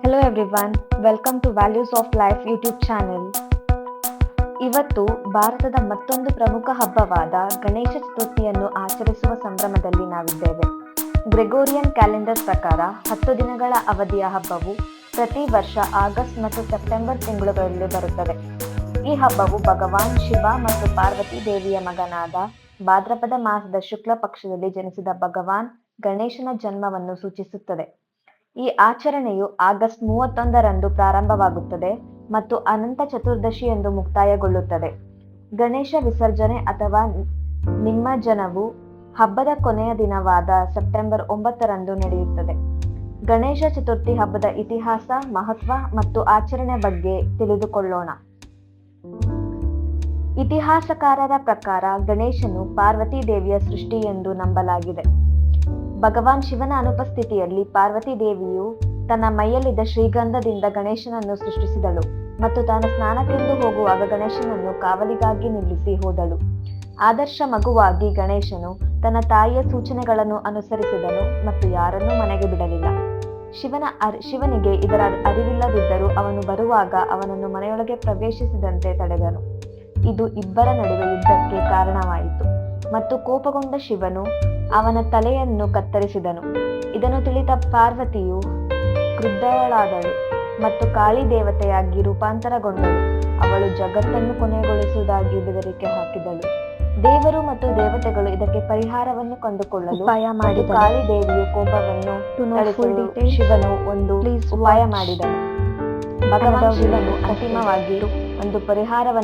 Hello everyone, welcome to Values of Life YouTube channel. ಇವತ್ತು ಭಾರತದ ಮತ್ತೊಂದು ಪ್ರಮುಖ ಹಬ್ಬವಾದ ಗಣೇಶ ಚತುರ್ಥಿಯನ್ನು ಆಚರಿಸುವ ಸಂಭ್ರಮದಲ್ಲಿ ನಾವಿದ್ದೇವೆ. ಗ್ರೆಗೋರಿಯನ್ ಕ್ಯಾಲೆಂಡರ್ ಪ್ರಕಾರ 10 ದಿನಗಳ ಅವಧಿಯ ಹಬ್ಬವು ಪ್ರತಿ ವರ್ಷ ಆಗಸ್ಟ್ ಮತ್ತು ಸೆಪ್ಟೆಂಬರ್ ತಿಂಗಳುಗಳಲ್ಲಿ ಬರುತ್ತದೆ. ಈ ಹಬ್ಬವು ಭಗವಾನ್ ಶಿವ ಮತ್ತು ಪಾರ್ವತಿ ದೇವಿಯ ಮಗನಾದ ಭಾದ್ರಪದ ಮಾಸದ ಶುಕ್ಲ ಪಕ್ಷದಲ್ಲಿ ಜನಿಸಿದ ಭಗವಾನ್ ಗಣೇಶನ ಜನ್ಮವನ್ನು ಸೂಚಿಸುತ್ತದೆ. ಈ ಆಚರಣೆಯು ಆಗಸ್ಟ್ 31ರಂದು ಪ್ರಾರಂಭವಾಗುತ್ತದೆ ಮತ್ತು ಅನಂತ ಚತುರ್ದಶಿ ಎಂದು ಮುಕ್ತಾಯಗೊಳ್ಳುತ್ತದೆ. ಗಣೇಶ ವಿಸರ್ಜನೆ ಅಥವಾ ನಿಮಜ್ಜನವು ಹಬ್ಬದ ಕೊನೆಯ ದಿನವಾದ ಸೆಪ್ಟೆಂಬರ್ 9ರಂದು ನಡೆಯುತ್ತದೆ. ಗಣೇಶ ಚತುರ್ಥಿ ಹಬ್ಬದ ಇತಿಹಾಸ, ಮಹತ್ವ ಮತ್ತು ಆಚರಣೆ ಬಗ್ಗೆ ತಿಳಿದುಕೊಳ್ಳೋಣ. ಇತಿಹಾಸಕಾರರ ಪ್ರಕಾರ ಗಣೇಶನು ಪಾರ್ವತಿ ದೇವಿಯ ಸೃಷ್ಟಿ ಎಂದು ನಂಬಲಾಗಿದೆ. ಭಗವಾನ್ ಶಿವನ ಅನುಪಸ್ಥಿತಿಯಲ್ಲಿ ಪಾರ್ವತಿ ದೇವಿಯು ತನ್ನ ಮೈಯಲ್ಲಿದ್ದ ಶ್ರೀಗಂಧದಿಂದ ಗಣೇಶನನ್ನು ಸೃಷ್ಟಿಸಿದಳು ಮತ್ತು ತಾನು ಸ್ನಾನಕ್ಕೆಂದು ಹೋಗುವಾಗ ಗಣೇಶನನ್ನು ಕಾವಲಿಗಾಗಿ ನಿಲ್ಲಿಸಿ ಹೋದಳು. ಆದರ್ಶ ಮಗುವಾಗಿ ಗಣೇಶನು ತನ್ನ ತಾಯಿಯ ಸೂಚನೆಗಳನ್ನು ಅನುಸರಿಸಿದನು ಮತ್ತು ಯಾರನ್ನೂ ಮನೆಗೆ ಬಿಡಲಿಲ್ಲ. ಶಿವನಿಗೆ ಇದರ ಅರಿವಿಲ್ಲದಿದ್ದರೂ ಅವನು ಬರುವಾಗ ಅವನನ್ನು ಮನೆಯೊಳಗೆ ಪ್ರವೇಶಿಸಿದಂತೆ ತಡೆದನು. ಇದು ಇಬ್ಬರ ನಡುವೆ ಯುದ್ಧಕ್ಕೆ ಕಾರಣವಾಯಿತು ಮತ್ತು ಕೋಪಗೊಂಡ ಶಿವನು ಅವನ ತಲೆಯನ್ನು ಕತ್ತರಿಸಿದನು. ಇದನ್ನು ತಿಳಿದ ಪಾರ್ವತಿಯು ಕ್ರುದ್ಧಳಾದಳು ಮತ್ತು ಕಾಳಿ ದೇವತೆಯಾಗಿ ರೂಪಾಂತರಗೊಂಡಳು. ಅವಳು ಜಗತ್ತನ್ನು ಕೊನೆಗೊಳಿಸುವುದಾಗಿ ಬೆದರಿಕೆ ಹಾಕಿದಳು. ದೇವರು ಮತ್ತು ದೇವತೆಗಳು ಇದಕ್ಕೆ ಪರಿಹಾರವನ್ನು ಕಂಡುಕೊಳ್ಳಲು ಉಪಾಯ ಮಾಡಿದರು. ಕಾಳಿ ದೇವಿಯು ಕೋಪವನ್ನು ತಡೆಸಲು ಶಿವನು ಒಂದು ಉಪಾಯ ಮಾಡಿದನು. ಭಗವಾನ್ ಶಿವನು ಅಂತಿಮವಾಗಿ ಒಂದು ಪರಿಹಾರವನ್ನು